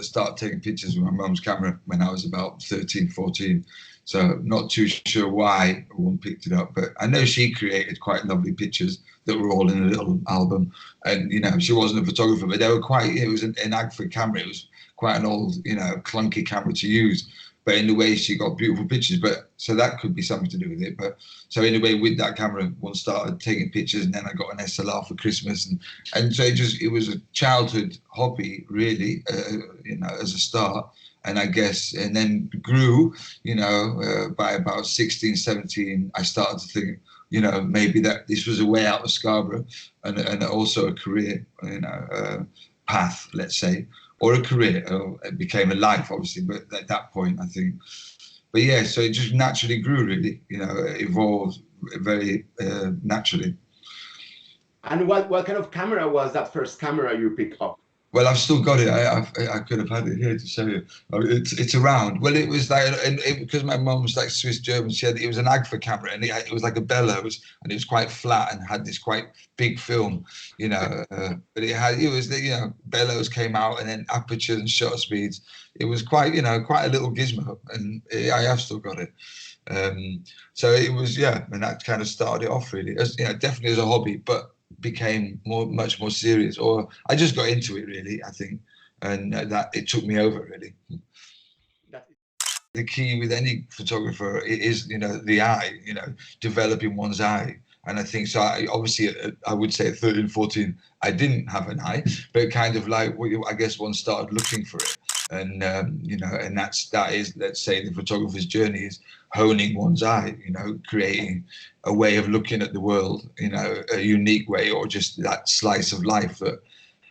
started taking pictures with my mum's camera when I was about 13, 14. So not too sure why one picked it up, but I know she created quite lovely pictures that were all in a little album. And, you know, she wasn't a photographer, but they were quite, it was an Agfa camera. It was quite an old, you know, clunky camera to use. But in the way she got beautiful pictures, but so that could be something to do with it. But so in a way, with that camera, one started taking pictures, and then I got an SLR for Christmas, and so it was a childhood hobby, really, you know, as a start. And I guess, and then grew, you know, by about 16, 17, I started to think, you know, maybe that this was a way out of Scarborough, and also a career, you know, path, let's say. Or a career. It became a life, obviously, but at that point, I think. But yeah, so it just naturally grew, really. You know, it evolved very naturally. And what kind of camera was that first camera you picked up? Well, I've still got it. I could have had it here to show you. It's around. Well, it was like, because my mum was like Swiss German, it was an Agfa camera, and it was like a bellows, and it was quite flat and had this quite big film, you know. But it was you know, bellows came out, and then aperture and shutter speeds. It was quite, you know, quite a little gizmo, and I have still got it. So it was, yeah, and that kind of started it off, really. As, you know, definitely as a hobby, but became much more serious, or I just got into it, really, I think, and that it took me over, really. The key with any photographer is, you know, the eye, you know, developing one's eye. And I think so. Obviously, I would say at 13, 14, I didn't have an eye, but kind of like, I guess one started looking for it. And, you know, and that is, let's say, the photographer's journey is honing one's eye, you know, creating a way of looking at the world, you know, a unique way, or just that slice of life that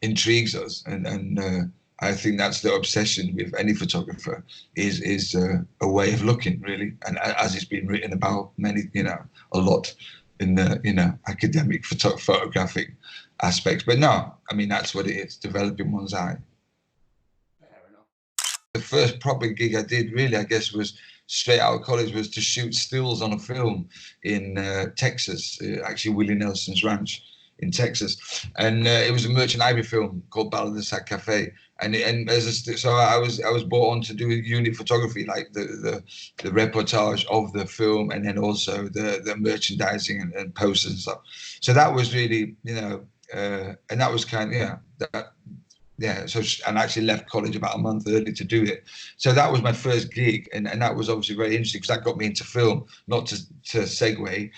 intrigues us. And I think that's the obsession with any photographer is a way of looking, really. And as it's been written about many, you know, a lot in the, you know, academic photographic aspects. But no, I mean, that's what it is, developing one's eye. The first proper gig I did, really, I guess, was straight out of college, was to shoot stills on a film in Texas, actually Willie Nelson's ranch in Texas, and it was a Merchant Ivory film called Ballad of the Sac Cafe, so I was brought on to do unit photography, like the reportage of the film, and then also the merchandising and posters and stuff. So that was really, you know, and that was kind of, yeah, so, and I actually left college about a month early to do it. So that was my first gig, and that was obviously very interesting, because that got me into film, not to segue,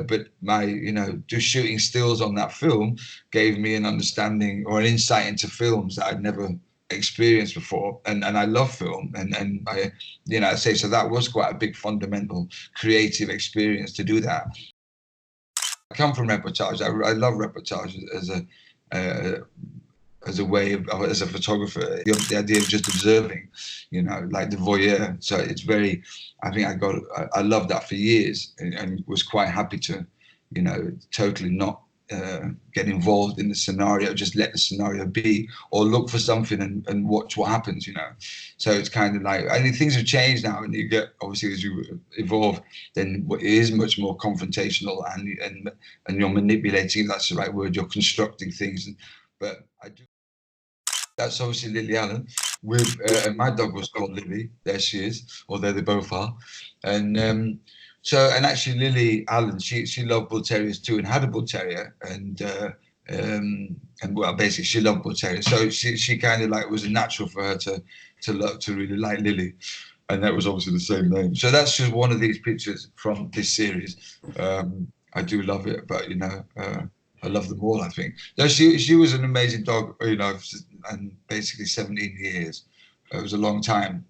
but my, you know, just shooting stills on that film gave me an understanding or an insight into films that I'd never experienced before. And I love film, and I, you know, I say, so that was quite a big fundamental creative experience to do that. I come from reportage. I love reportage as a way of, as a photographer, the idea of just observing, you know, like the voyeur. So it's very, I think I loved that for years, and was quite happy to, you know, totally not get involved in the scenario, just let the scenario be, or look for something and watch what happens, you know. So it's kind of like, I mean, things have changed now, and you get, obviously, as you evolve, then it is much more confrontational, and you're manipulating, if that's the right word, you're constructing things. But I do. That's obviously Lily Allen. With my dog was called Lily. There she is, or there they both are. And so, and actually Lily Allen, she loved bull terriers too, and had a bull terrier, and well, basically she loved bull terriers. So she kind of like, was a natural for her to really like Lily, and that was obviously the same name. So that's just one of these pictures from this series. I do love it, but you know. I love them all, I think. No, she was an amazing dog, you know, and basically 17 years. It was a long time.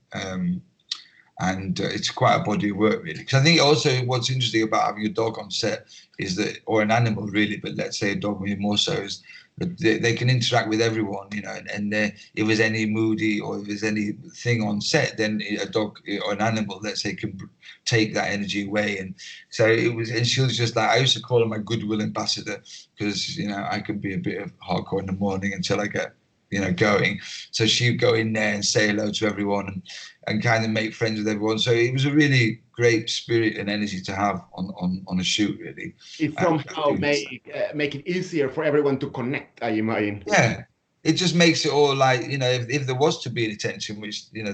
And it's quite a body of work, really. Because I think also what's interesting about having a dog on set is that, or an animal, really, but let's say a dog more so, is that they can interact with everyone, you know, and if there's any moody or if there's anything on set, then a dog or an animal, let's say, can take that energy away. And so it was, and she was just like, I used to call her my goodwill ambassador, because, you know, I could be a bit of hardcore in the morning until I get, you know, going. So she'd go in there and say hello to everyone and kind of make friends with everyone. So it was a really great spirit and energy to have on a shoot, really. It somehow make it easier for everyone to connect, I imagine. Yeah, it just makes it all like, you know, if there was to be any tension, which, you know,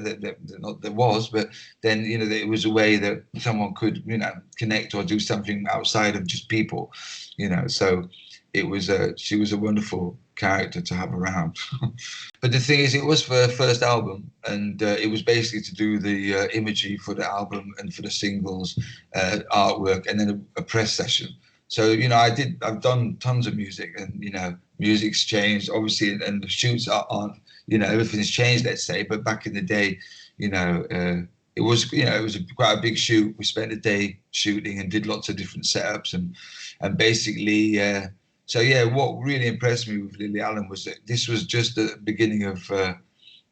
not there was, but then, you know, it was a way that someone could, you know, connect or do something outside of just people, you know. So it was she was a wonderful character to have around. But the thing is, it was for her first album, and it was basically to do the imagery for the album and for the singles, artwork, and then a press session. So, you know, I've done tons of music, and, you know, music's changed, obviously, and the shoots aren't, you know, everything's changed, let's say. But back in the day, you know, it was, you know, it was quite a big shoot. We spent a day shooting and did lots of different setups, and basically, so yeah, what really impressed me with Lily Allen was that this was just the beginning of,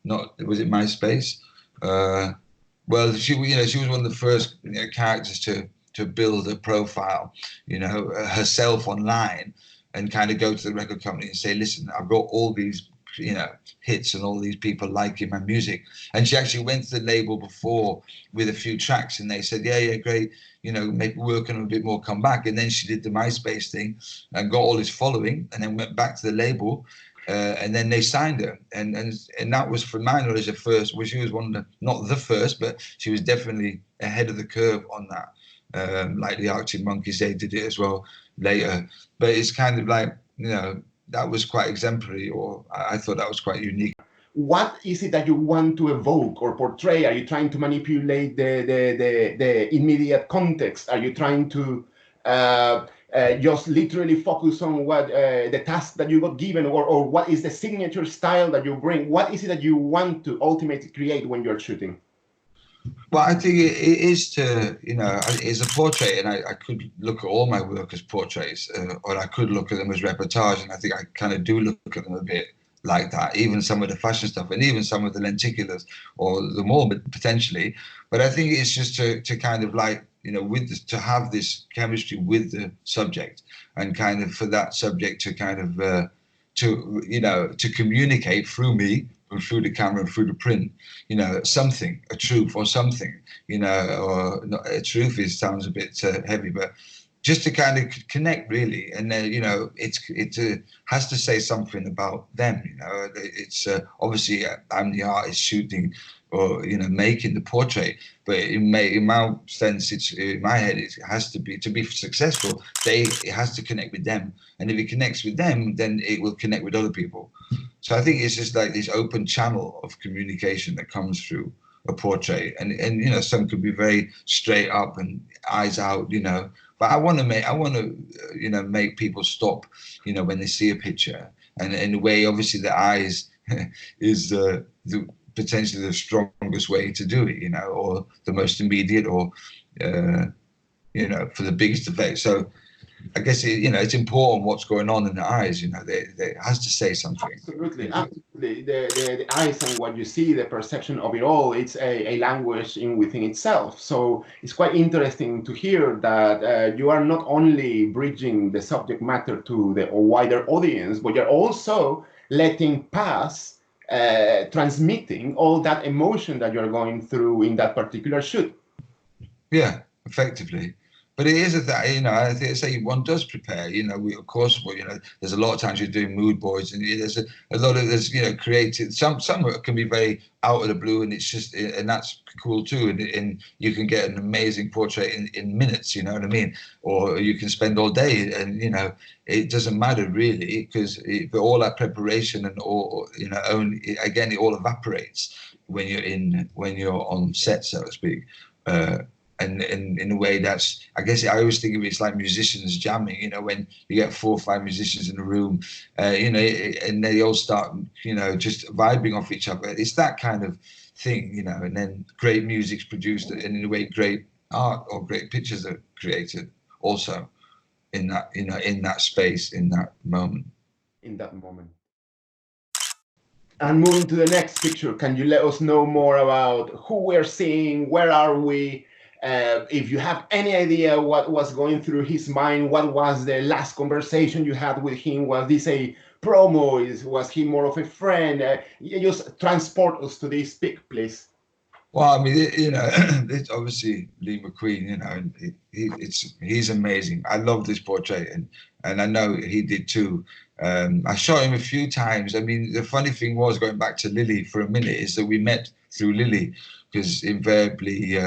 not, was it MySpace? Well, she, you know, she was one of the first, you know, characters to build a profile, you know, herself online, and kind of go to the record company and say, listen, I've got all these, you know, hits and all these people liking my music. And she actually went to the label before with a few tracks, and they said, yeah, great, you know, maybe work on a bit more, come back. And then she did the MySpace thing and got all this following, and then went back to the label. And then they signed her, and that was, for my knowledge, the first. Well, she was one of the, not the first, but she was definitely ahead of the curve on that. Like the Arctic Monkeys, they did it as well later. But it's kind of like, you know, that was quite exemplary, or I thought that was quite unique. What is it that you want to evoke or portray? Are you trying to manipulate the immediate context? Are you trying to just literally focus on what the task that you got given, or what is the signature style that you bring? What is it that you want to ultimately create when you're shooting? Well, I think it is to, you know, it's a portrait, and I could look at all my work as portraits, or I could look at them as reportage, and I think I kind of do look at them a bit like that, even some of the fashion stuff, and even some of the lenticulars, or the more potentially. But I think it's just to kind of like, you know, with to have this chemistry with the subject, and kind of for that subject to kind of to, you know, to communicate through me, and through the camera and through the print, you know, something, a truth or something, you know, or not, a truth is sounds a bit heavy, but just to kind of connect really. And then, you know, it has to say something about them, you know. It's obviously I'm the artist shooting, or, you know, making the portrait, but in my sense, it's in my head, it has to be successful, it has to connect with them, and if it connects with them, then it will connect with other people. So I think it's just like this open channel of communication that comes through a portrait, and you know, some could be very straight up and eyes out, you know, but I want to you know, make people stop, you know, when they see a picture, and in a way, obviously, the eyes is the potentially the strongest way to do it, you know, or the most immediate, or you know, for the biggest effect. So I guess you know, it's important what's going on in the eyes. You know, they has to say something. Absolutely, absolutely. The eyes and what you see, the perception of it all, it's a language in within itself. So it's quite interesting to hear that you are not only bridging the subject matter to the wider audience, but you're also letting pass, transmitting all that emotion that you're going through in that particular shoot. Yeah, effectively. But it is that, you know, I think say one does prepare. You know, we, of course, well, you know, there's a lot of times you're doing mood boards, and there's a lot of, there's, you know, creative. Some can be very out of the blue, and it's just, and that's cool too. And you can get an amazing portrait in minutes. You know what I mean? Or you can spend all day, and, you know, it doesn't matter really, because all that preparation and all, you know, only again, it all evaporates when you're on set, so to speak. And in a way, that's, I guess I always think of it's like musicians jamming, you know, when you get 4 or 5 musicians in a room, you know, and they all start, you know, just vibing off each other. It's that kind of thing, you know, and then great music's produced, and in a way, great art or great pictures are created also in that, you know, in that space, in that moment. In that moment. And moving to the next picture, can you let us know more about who we're seeing? Where are we? If you have any idea what was going through his mind, what was the last conversation you had with him? Was this a promo? Was he more of a friend? Just transport us to this pic, please. Well, I mean, you know, it's obviously Lee McQueen, you know, and he's amazing. I love this portrait, and I know he did too. I shot him a few times. I mean, the funny thing was, going back to Lily for a minute, is that we met through Lily, because invariably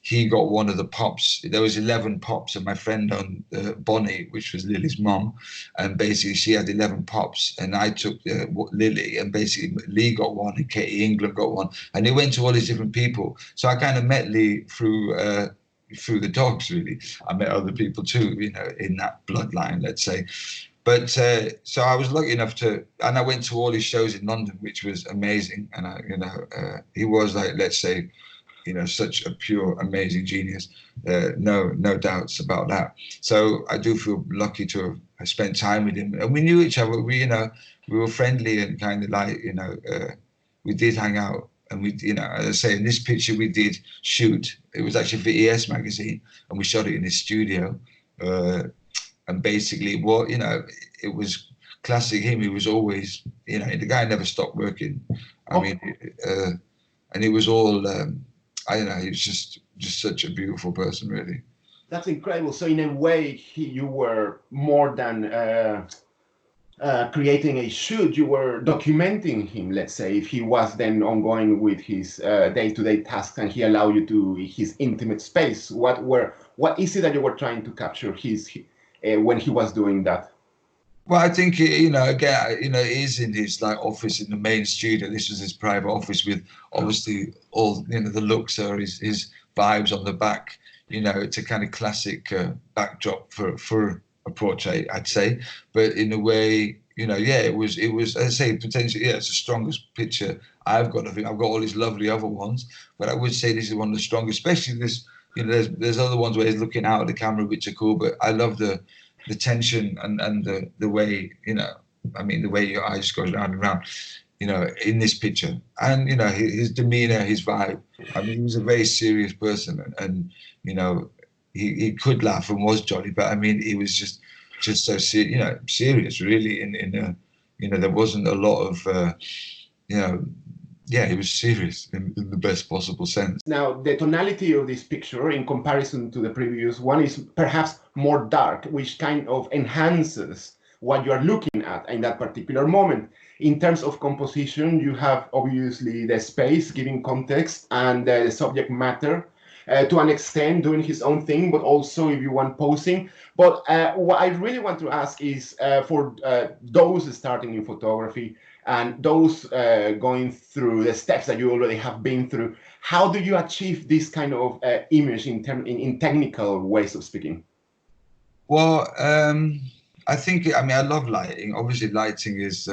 he got one of the pops. There was 11 pops, and my friend on Bonnie, which was Lily's mom, and basically she had 11 pops, and I took Lily, and basically Lee got one, and Katie England got one, and it went to all these different people. So I kind of met Lee through the dogs, really. I met other people too, you know, in that bloodline, let's say. But so I was lucky enough to, and I went to all his shows in London, which was amazing. And he was, like, let's say, such a pure, amazing genius. No doubts about that. So I do feel lucky to have spent time with him, and we knew each other. We were friendly, and kind of like, we did hang out. And we, as I say, in this picture we did shoot. It was actually for ES magazine, and we shot it in his studio. And basically, it was classic him. He was always, the guy never stopped working. I mean, and it was all, I don't know, he was just such a beautiful person, really. That's incredible. So in a way, you were more than creating a shoot, you were documenting him, let's say, if he was then ongoing with his day-to-day tasks, and he allowed you to his intimate space. What is it that you were trying to capture when he was doing that? Well, I think, again, it is in his office in the main studio. This was his private office with obviously all, the looks are his vibes on the back. It's a kind of classic backdrop for a portrait, I'd say. But in a way, it was, as I say, potentially, it's the strongest picture I've got. I think I've got all these lovely other ones, but I would say this is one of the strongest, especially this, there's other ones where he's looking out at the camera, which are cool, but I love the tension and the way, the way your eyes go round and round, in this picture. And, his demeanor, his vibe. I mean, he was a very serious person, and he could laugh and was jolly, but I mean, he was just so serious, really. There wasn't a lot of, he was serious in the best possible sense. Now, the tonality of this picture in comparison to the previous one is perhaps more dark, which kind of enhances what you are looking at in that particular moment. In terms of composition, you have obviously the space giving context, and the subject matter to an extent doing his own thing, but also, if you want, posing. But what I really want to ask is for those starting in photography, and those going through the steps that you already have been through, how do you achieve this kind of image in technical ways of speaking? Well, I think, I love lighting. Obviously, lighting is,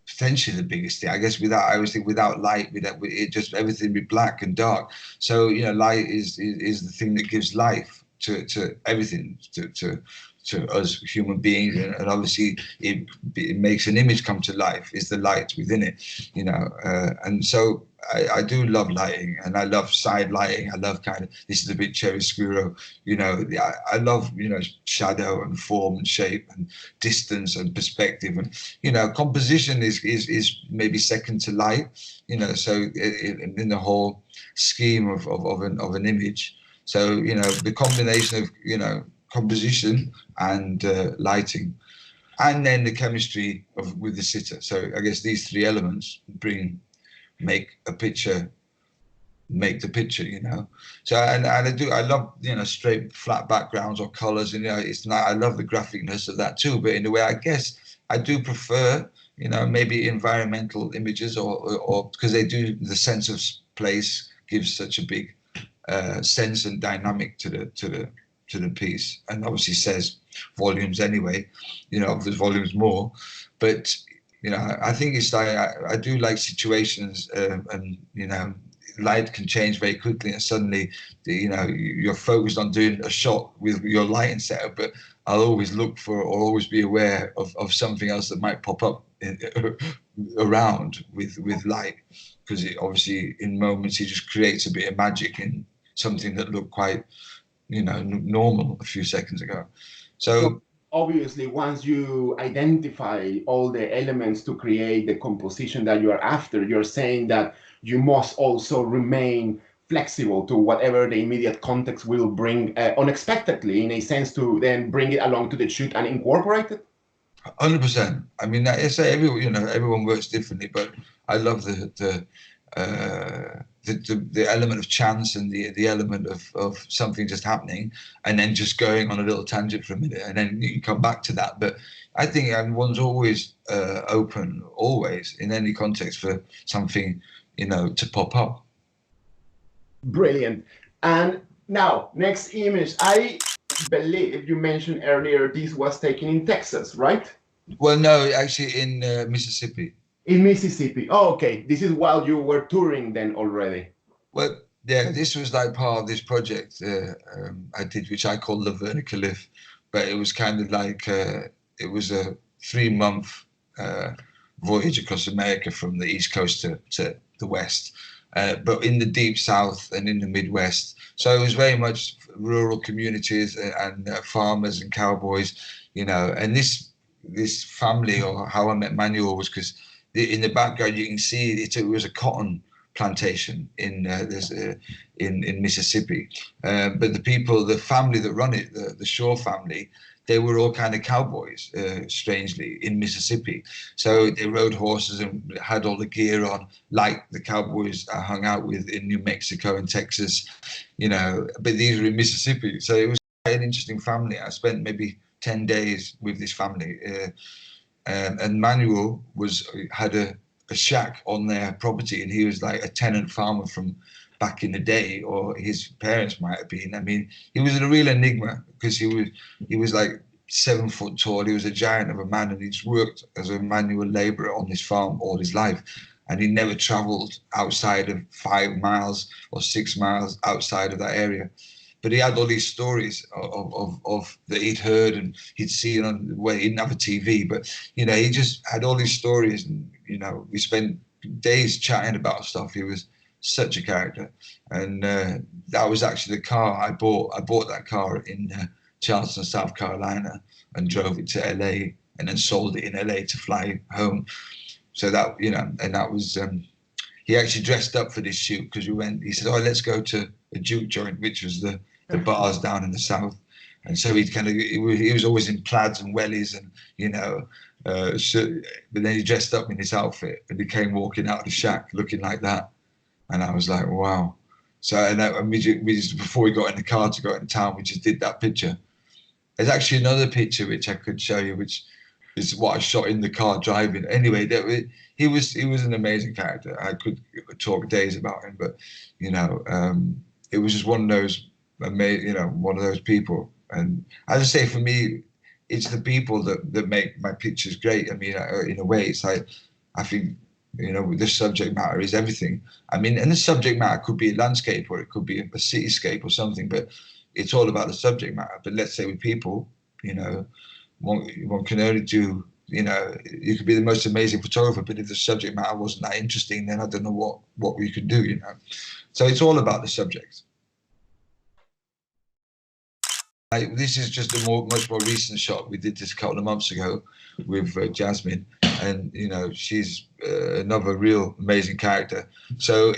potentially the biggest thing. I guess I always think without light, it just everything be black and dark. So, light is the thing that gives life to everything, to us human beings, and obviously it makes an image come to life, is the light within it, and so I do love lighting, and I love side lighting. I love kind of, this is a bit chiaroscuro, I love, shadow and form and shape and distance and perspective, and, composition is maybe second to light, so in the whole scheme of an image. So, the combination of, composition and lighting, and then the chemistry with the sitter. So I guess these three elements make the picture. So I love, straight flat backgrounds or colors, and it's not, I love the graphicness of that too. But in a way, I guess I do prefer, maybe environmental images, or because they do, the sense of place gives such a big sense and dynamic to the piece, and obviously says volumes anyway, there's volumes more. But I think it's like, I do like situations, and light can change very quickly, and suddenly you're focused on doing a shot with your lighting setup, but I'll always look for, or always be aware of something else that might pop up around with light, because it obviously in moments he just creates a bit of magic in something that looked quite normal a few seconds ago. So obviously, once you identify all the elements to create the composition that you are after, you're saying that you must also remain flexible to whatever the immediate context will bring unexpectedly, in a sense, to then bring it along to the shoot and incorporate it. 100%. I mean, I say everyone works differently, but I love the element of chance and the element of something just happening and then just going on a little tangent for a minute and then you come back to that. But I think one's always open, always in any context for something, to pop up. Brilliant. And now, next image. I believe you mentioned earlier this was taken in Texas, right? Well, no, actually in Mississippi. In Mississippi. Oh, okay. This is while you were touring then already. Well, yeah, this was like part of this project I did, which I call Laverne Cliff, but it was kind of like it was a 3-month voyage across America from the East Coast to the West, but in the deep South and in the Midwest. So it was very much rural communities and farmers and cowboys, and this family, or how I met Manuel, was because in the background you can see it was a cotton plantation in in Mississippi, but the family that run it, the Shaw family, they were all kind of cowboys, strangely, in Mississippi. So they rode horses and had all the gear on, like the cowboys I hung out with in New Mexico and Texas, but these were in Mississippi. So it was quite an interesting family. I spent maybe 10 days with this family. And Manuel had a shack on their property, and he was like a tenant farmer from back in the day, or his parents might have been. I mean, he was a real enigma because he was like 7 foot tall. He was a giant of a man, and he's worked as a manual labourer on this farm all his life, and he never travelled outside of 5 miles or 6 miles outside of that area. But he had all these stories of that he'd heard and he'd seen on where he didn't have a TV, but he just had all these stories, and we spent days chatting about stuff. He was such a character, and that was actually the car I bought. I bought that car in Charleston, South Carolina, and drove it to LA, and then sold it in LA to fly home. So that and that was. He actually dressed up for this shoot because we went. He said, "Oh, let's go to a juke joint," which was the bars down in the south. And so he was always in plaids and wellies, and but then he dressed up in this outfit and he came walking out of the shack looking like that, and I was like, wow. So and we just, before we got in the car to go into town, we just did that picture. There's actually another picture which I could show you, which is what I shot in the car driving. Anyway, he was an amazing character. I could talk days about him, but it was just one of those one of those people. And as I say, for me, it's the people that make my pictures great. I mean, in a way, it's like, I think, the subject matter is everything. I mean, and the subject matter could be a landscape, or it could be a cityscape or something, but it's all about the subject matter. But let's say with people, one can only do, you could be the most amazing photographer, but if the subject matter wasn't that interesting, then I don't know what we could do, So it's all about the subject. This is just a much more recent shot. We did this a couple of months ago with Jasmine, and she's another real amazing character. So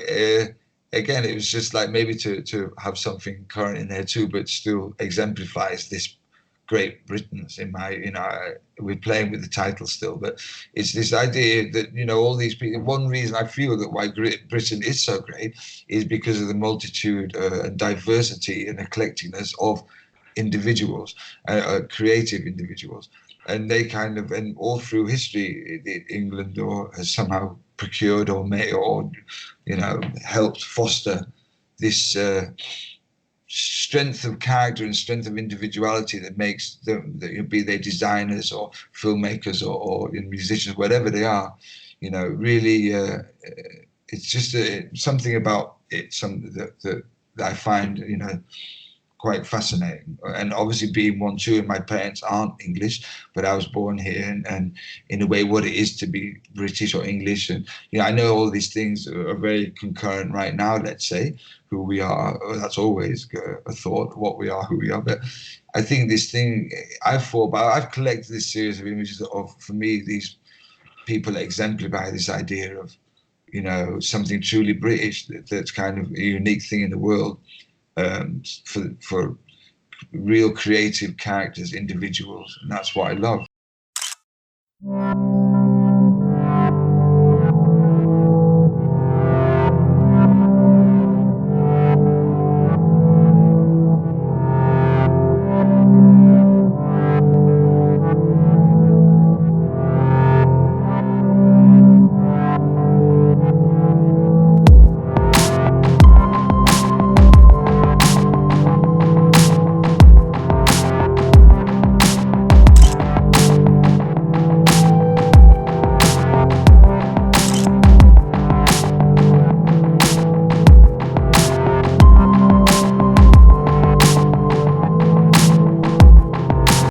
again, it was just like maybe to have something current in there too, but still exemplifies this Great Britain. We're playing with the title still, but it's this idea that all these people. One reason I feel that why Great Britain is so great is because of the multitude and diversity and eclecticness of individuals, creative individuals, and they and all through history, England has somehow procured or made or helped foster this strength of character and strength of individuality that makes them, be they designers or filmmakers or musicians, whatever they are, really it's just something about it, that I find quite fascinating. And obviously being one too, and my parents aren't English, but I was born here, and in a way what it is to be British or English, and I know all these things are very concurrent right now. Let's say who we are, that's always a thought, what we are, who we are. But I think this thing I've collected this series of images of, for me, these people exemplify this idea of something truly British, that's kind of a unique thing in the world. For real creative characters, individuals, and that's what I love.